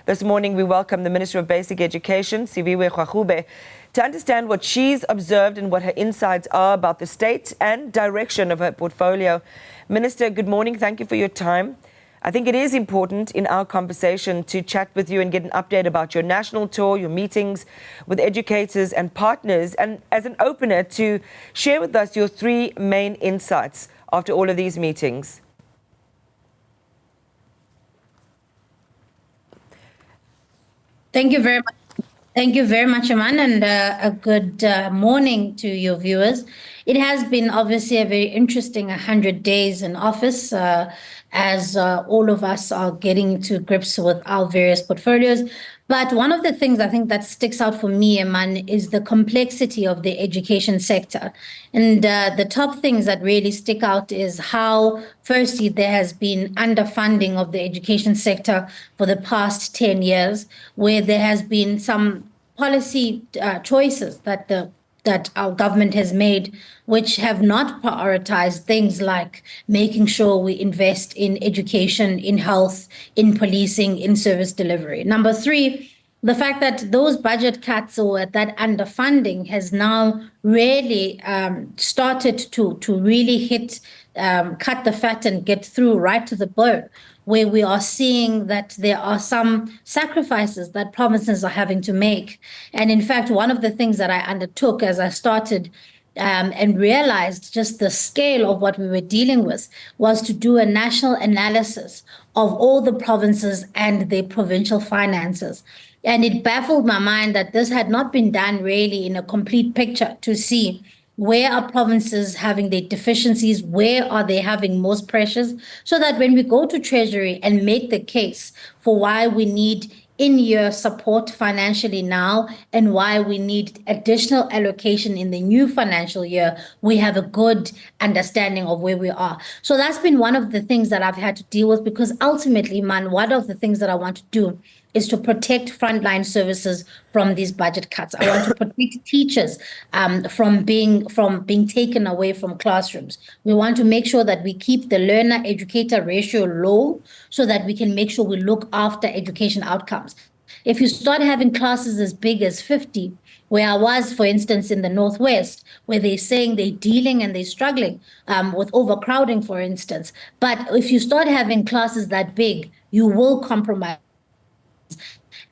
This morning, we welcome the Minister of Basic Education, Siviwe Gwarube, to understand what she's observed and what her insights are about the state and direction of her portfolio. Minister, good morning. Thank you for your time. I think it is important in our conversation to chat with you and get an update about your national tour, your meetings with educators and partners, and as an opener to share with us your three main insights after all of these meetings. Thank you very much. Thank you very much, Aman, and a good morning to your viewers. It has been obviously a very interesting 100 days in office as all of us are getting to grips with our various portfolios. But one of the things I think that sticks out for me, Aman, is the complexity of the education sector. And the top things that really stick out is how, firstly, there has been underfunding of the education sector for the past 10 years, where there has been some policy choices that our government has made, which have not prioritized things like making sure we invest in education, in health, in policing, in service delivery. Number three, the fact that those budget cuts or that underfunding has now really started to really hit, cut the fat and get through right to the bone, where we are seeing that there are some sacrifices that provinces are having to make. And in fact, one of the things that I undertook as I started and realized just the scale of what we were dealing with was to do a national analysis of all the provinces and their provincial finances. And it baffled my mind that this had not been done really in a complete picture to see where are provinces having their deficiencies, where are they having most pressures, so that when we go to Treasury and make the case for why we need in-year support financially now and why we need additional allocation in the new financial year, we have a good understanding of where we are. So that's been one of the things that I've had to deal with, because ultimately, man, one of the things that I want to do is to protect frontline services from these budget cuts. I want to protect teachers from being taken away from classrooms. We want to make sure that we keep the learner-educator ratio low so that we can make sure we look after education outcomes. If you start having classes as big as 50, where I was, for instance, in the Northwest, where they're saying they're dealing and they're struggling with overcrowding, for instance. But if you start having classes that big, you will compromise.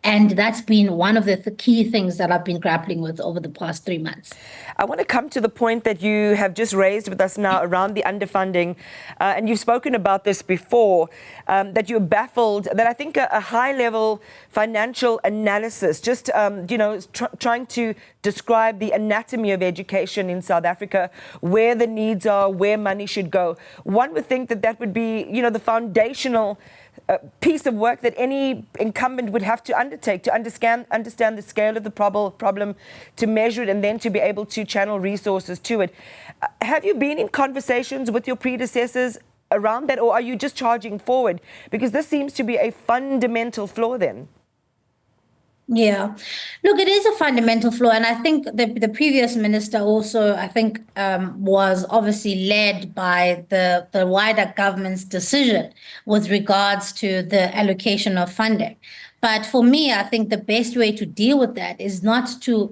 And that's been one of the key things that I've been grappling with over the past 3 months. I want to come to the point that you have just raised with us now around the underfunding, and you've spoken about this before, that you're baffled, that I think a high-level financial analysis, just, trying to describe the anatomy of education in South Africa, where the needs are, where money should go. One would think that that would be, the foundational piece of work that any incumbent would have to undertake to understand the scale of the problem, to measure it, and then to be able to channel resources to it. Have you been in conversations with your predecessors around that, or are you just charging forward? Because this seems to be a fundamental flaw then. Yeah, look, it is a fundamental flaw. And I think the previous minister also, I think, was obviously led by the wider government's decision with regards to the allocation of funding. But for me, I think the best way to deal with that is not to,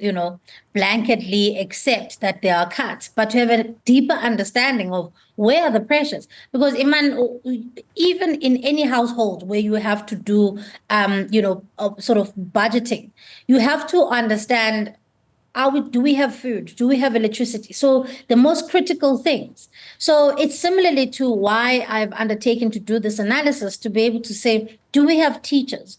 blanketly accept that there are cuts, but to have a deeper understanding of where are the pressures. Because, even in any household where you have to do, sort of budgeting, you have to understand, do we have food? Do we have electricity? So the most critical things. So it's similarly to why I've undertaken to do this analysis, to be able to say, do we have teachers?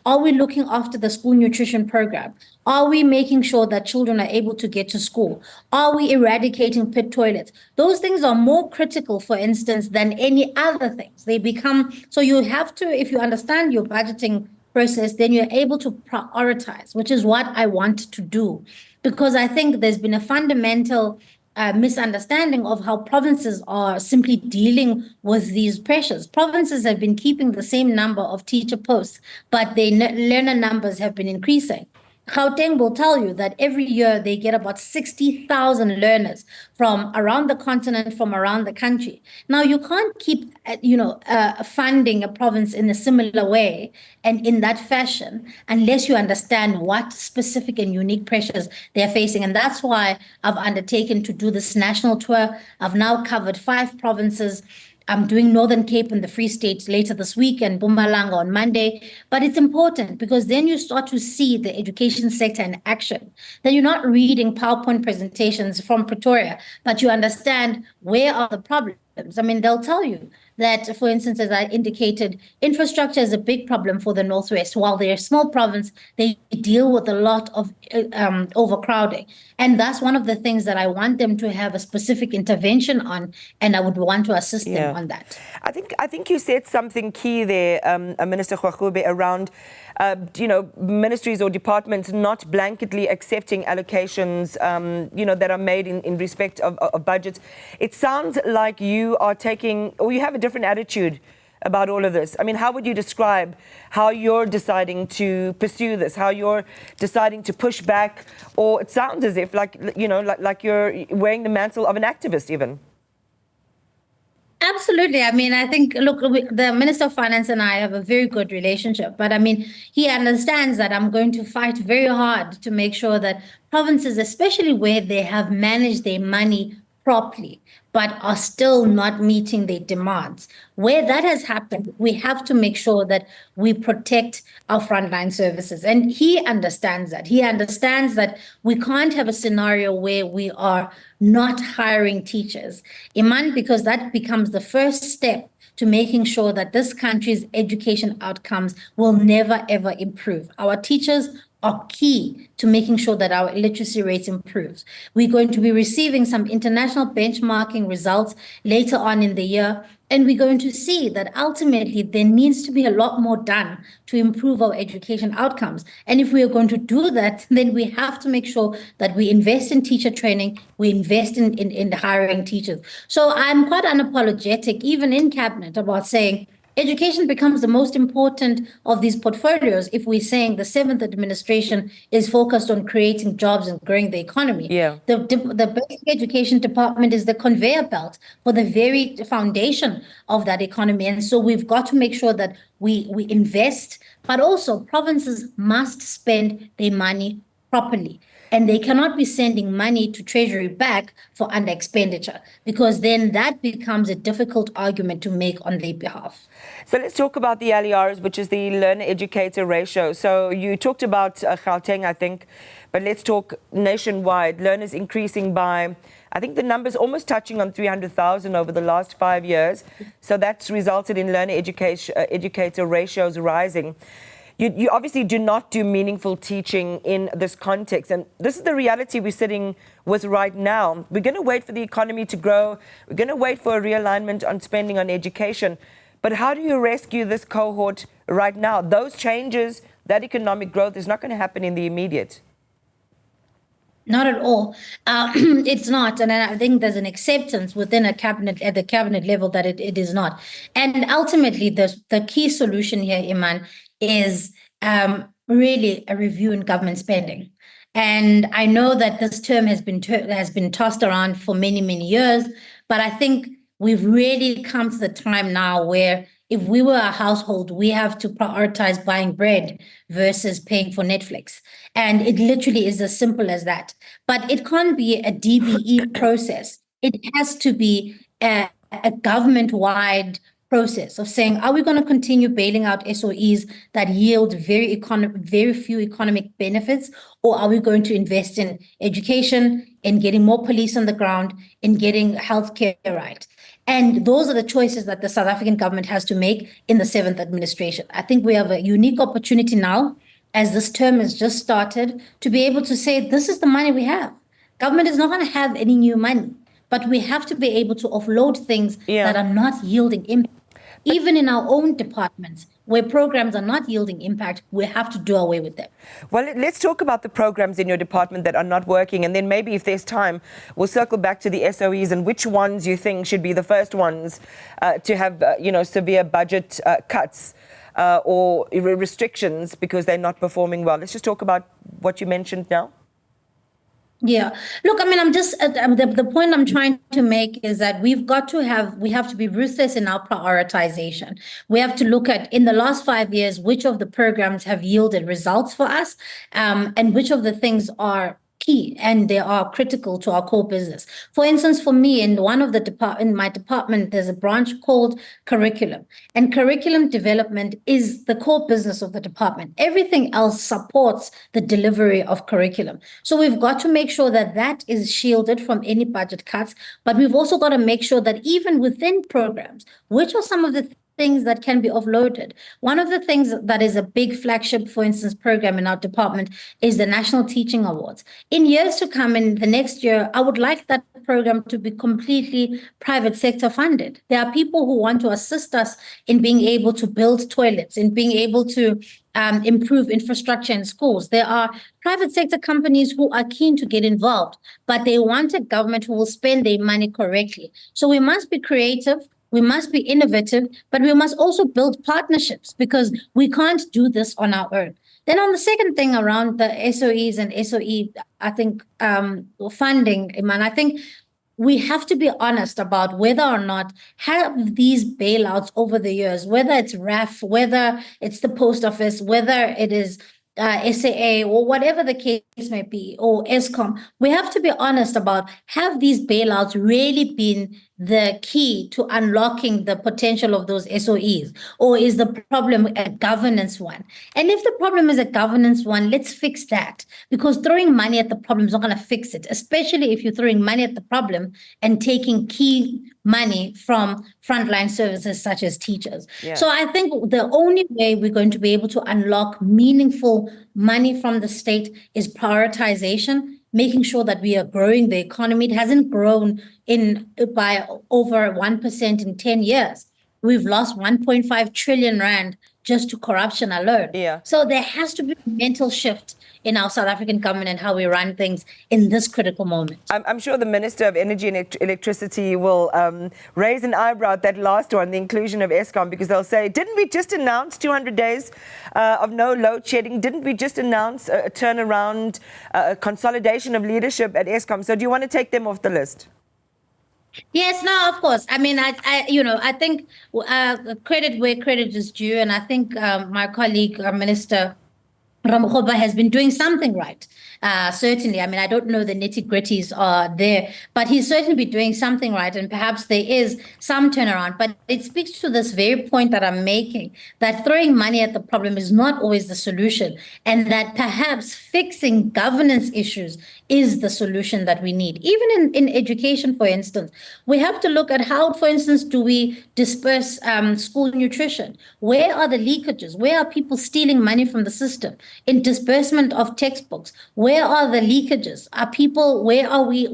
Are we looking after the school nutrition program? Are we making sure that children are able to get to school? Are we eradicating pit toilets? Those things are more critical, for instance, than any other things. They become, so you have to, if you understand your budgeting process, then you're able to prioritize, which is what I want to do. Because I think there's been a fundamental misunderstanding of how provinces are simply dealing with these pressures. Provinces have been keeping the same number of teacher posts, but their learner numbers have been increasing. Gauteng will tell you that every year they get about 60,000 learners from around the continent, from around the country. Now, you can't keep, funding a province in a similar way and in that fashion unless you understand what specific and unique pressures they're facing. And that's why I've undertaken to do this national tour. I've now covered 5 provinces. I'm doing Northern Cape and the Free State later this week and Mpumalanga on Monday. But it's important because then you start to see the education sector in action. Then you're not reading PowerPoint presentations from Pretoria, but you understand where are the problems. I mean, they'll tell you that, for instance, as I indicated, infrastructure is a big problem for the Northwest. While they're a small province, they deal with a lot of overcrowding. And that's one of the things that I want them to have a specific intervention on, and I would want to assist them on that. I think you said something key there, Minister Gwarube, around ministries or departments not blanketly accepting allocations, that are made in respect of budgets. It sounds like you are taking, or you have a different attitude about all of this. I mean, how would you describe how you're deciding to pursue this, how you're deciding to push back, or it sounds as if like you're wearing the mantle of an activist even? Absolutely. I mean, I think, look, the Minister of Finance and I have a very good relationship, but I mean, he understands that I'm going to fight very hard to make sure that provinces, especially where they have managed their money properly, but are still not meeting their demands. Where that has happened, we have to make sure that we protect our frontline services. And he understands that. He understands that we can't have a scenario where we are not hiring teachers, Iman, because that becomes the first step to making sure that this country's education outcomes will never, ever improve. Our teachers are key to making sure that our literacy rates improves. We're going to be receiving some international benchmarking results later on in the year, and we're going to see that ultimately there needs to be a lot more done to improve our education outcomes. And if we are going to do that, then we have to make sure that we invest in teacher training, we invest in hiring teachers. So I'm quite unapologetic, even in cabinet, about saying education becomes the most important of these portfolios if we're saying the 7th administration is focused on creating jobs and growing the economy. Yeah. The basic education department is the conveyor belt for the very foundation of that economy. And so we've got to make sure that we invest, but also provinces must spend their money properly. And they cannot be sending money to Treasury back for under expenditure, because then that becomes a difficult argument to make on their behalf. So let's talk about the LERs, which is the learner-educator ratio. So you talked about Gauteng, I think, but let's talk nationwide. Learners increasing by, I think the number's almost touching on 300,000 over the last 5 years. So that's resulted in learner-educator ratios rising. You obviously do not do meaningful teaching in this context. And this is the reality we're sitting with right now. We're going to wait for the economy to grow. We're going to wait for a realignment on spending on education. But how do you rescue this cohort right now? Those changes, that economic growth is not going to happen in the immediate. Not at all. It's not. And I think there's an acceptance within a cabinet, at the cabinet level, that it is not. And ultimately, the key solution here, Iman, is really a review in government spending. And I know that this term has been tossed around for many, many years, but I think we've really come to the time now where if we were a household, we have to prioritize buying bread versus paying for Netflix. And it literally is as simple as that. But it can't be a DBE process. It has to be a government-wide process of saying, are we going to continue bailing out SOEs that yield very few economic benefits, or are we going to invest in education, in getting more police on the ground, in getting healthcare right? And those are the choices that the South African government has to make in the 7th administration. I think we have a unique opportunity now, as this term has just started, to be able to say, this is the money we have. Government is not going to have any new money, but we have to be able to offload things that are not yielding impact. Even in our own departments, where programs are not yielding impact, we have to do away with them. Well, let's talk about the programs in your department that are not working. And then maybe if there's time, we'll circle back to the SOEs and which ones you think should be the first ones to have, severe budget cuts or restrictions because they're not performing well. Let's just talk about what you mentioned now? Yeah. Look, I mean, I'm just the point I'm trying to make is that we have to be ruthless in our prioritization. We have to look at, in the last 5 years, which of the programs have yielded results for us, and which of the things are key and they are critical to our core business. For instance, for me, in my department, there's a branch called curriculum, and curriculum development is the core business of the department. Everything else supports the delivery of curriculum. So we've got to make sure that that is shielded from any budget cuts, but we've also got to make sure that even within programs, which are some of the things that can be offloaded. One of the things that is a big flagship, for instance, program in our department is the National Teaching Awards. In years to come, in the next year, I would like that program to be completely private sector funded. There are people who want to assist us in being able to build toilets, in being able to improve infrastructure in schools. There are private sector companies who are keen to get involved, but they want a government who will spend their money correctly. So we must be creative. We must be innovative, but we must also build partnerships because we can't do this on our own. Then on the second thing around the SOEs and SOE, I think funding, Iman, I think we have to be honest about whether or not have these bailouts over the years, whether it's RAF, whether it's the post office, whether it is SAA or whatever the case may be, or ESCOM, we have to be honest about, have these bailouts really been the key to unlocking the potential of those SOEs? Or is the problem a governance one? And if the problem is a governance one, let's fix that. Because throwing money at the problem is not going to fix it, especially if you're throwing money at the problem and taking key money from frontline services such as teachers. Yeah. So I think the only way we're going to be able to unlock meaningful money from the state is prioritization, making sure that we are growing the economy. It hasn't grown by over 1% in 10 years. We've lost 1.5 trillion rand just to corruption alone. Yeah. So there has to be a mental shift in our South African government and how we run things in this critical moment. I'm sure the Minister of Energy and Electricity will raise an eyebrow at that last one, the inclusion of ESCOM, because they'll say, didn't we just announce 200 days of no load shedding? Didn't we just announce a turnaround, a consolidation of leadership at ESCOM? So do you want to take them off the list? Yes, no, of course. I mean, I think credit where credit is due, and I think my colleague, Minister Ramokgopa, has been doing something right. Certainly, I mean, I don't know the nitty-gritties are there, but he's certainly been doing something right, and perhaps there is some turnaround. But it speaks to this very point that I'm making, that throwing money at the problem is not always the solution, and that perhaps fixing governance issues is the solution that we need. Even in education, for instance, we have to look at how, for instance, do we disperse school nutrition? Where are the leakages? Where are people stealing money from the system? In disbursement of textbooks, where are the leakages?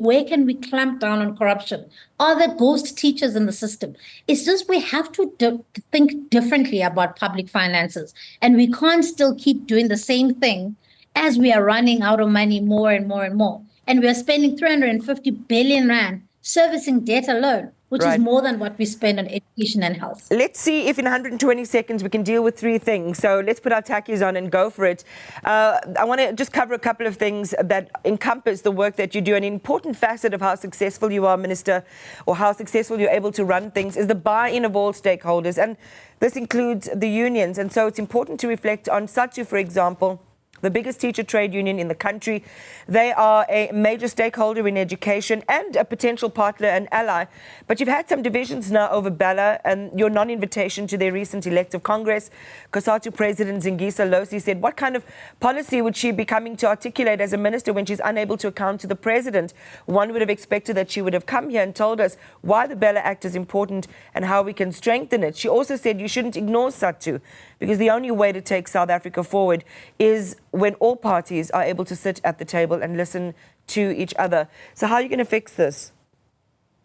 Where can we clamp down on corruption? Are there ghost teachers in the system? It's just we have to think differently about public finances, and we can't still keep doing the same thing as we are running out of money more and more and more. And we are spending 350 billion rand servicing debt alone, which is more than what we spend on education and health. Let's see if in 120 seconds we can deal with three things. So let's put our tackies on and go for it. I want to just cover a couple of things that encompass the work that you do. An important facet of how successful you are, Minister, or how successful you're able to run things, is the buy-in of all stakeholders. And this includes the unions. And so it's important to reflect on SATU, for example, the biggest teacher trade union in the country. They are a major stakeholder in education and a potential partner and ally. But you've had some divisions now over Bella and your non-invitation to their recent elective Congress. COSATU President Zingisa Losi said, what kind of policy would she be coming to articulate as a minister when she's unable to account to the president? One would have expected that she would have come here and told us why the Bella Act is important and how we can strengthen it. She also said you shouldn't ignore SATU, because the only way to take South Africa forward is when all parties are able to sit at the table and listen to each other. So how are you going to fix this?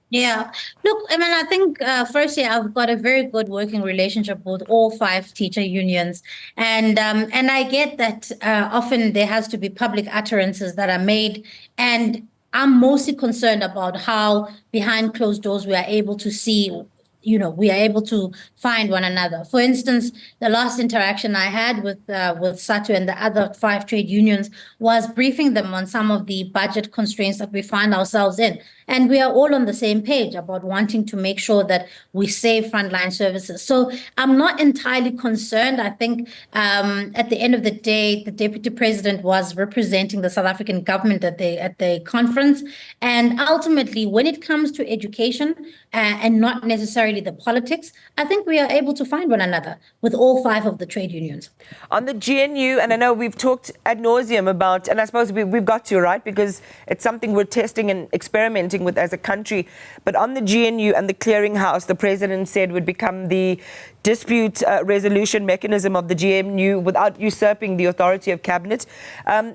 Yeah, look, I mean, I think firstly, I've got a very good working relationship with all 5 teacher unions. And I get that often there has to be public utterances that are made. And I'm mostly concerned about how behind closed doors we are able to see we are able to find one another. For instance, the last interaction I had with SATU and the other 5 trade unions was briefing them on some of the budget constraints that we find ourselves in. And we are all on the same page about wanting to make sure that we save frontline services. So I'm not entirely concerned. I think at the end of the day, the Deputy President was representing the South African government at the conference. And ultimately, when it comes to education and not necessarily the politics, I think we are able to find one another with all 5 of the trade unions. On the GNU, and I know we've talked ad nauseum about, and I suppose we've got to, right, because it's something we're testing and experimenting with as a country. But on the GNU and the clearinghouse, the president said would become the dispute resolution mechanism of the GNU without usurping the authority of cabinet.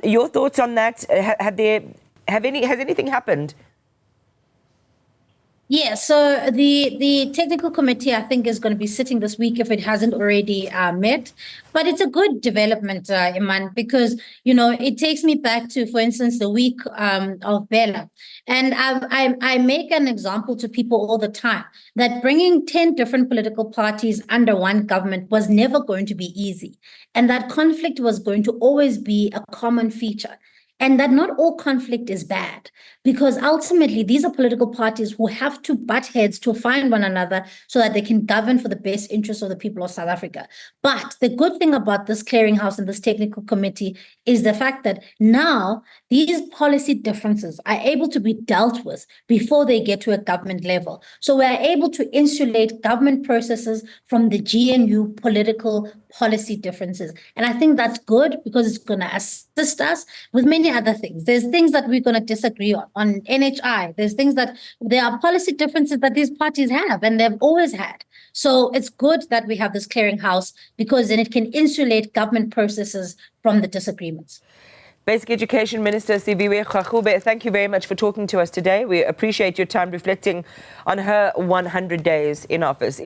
Your thoughts on that? Has anything happened? Yeah, so the technical committee, I think, is going to be sitting this week if it hasn't already met. But it's a good development, Iman, because, it takes me back to, for instance, the week of Bella. And I make an example to people all the time that bringing 10 different political parties under one government was never going to be easy. And that conflict was going to always be a common feature. And that not all conflict is bad, because ultimately these are political parties who have to butt heads to find one another so that they can govern for the best interests of the people of South Africa. But the good thing about this clearinghouse and this technical committee is the fact that now these policy differences are able to be dealt with before they get to a government level. So we are able to insulate government processes from the GNU political policy differences. And I think that's good because it's going to assist us with many other things. There's things that we're going to disagree on NHI. There's things that there are policy differences that these parties have and they've always had. So it's good that we have this clearinghouse because then it can insulate government processes from the disagreements. Basic Education Minister Siviwe Gwarube, thank you very much for talking to us today. We appreciate your time reflecting on her 100 days in office.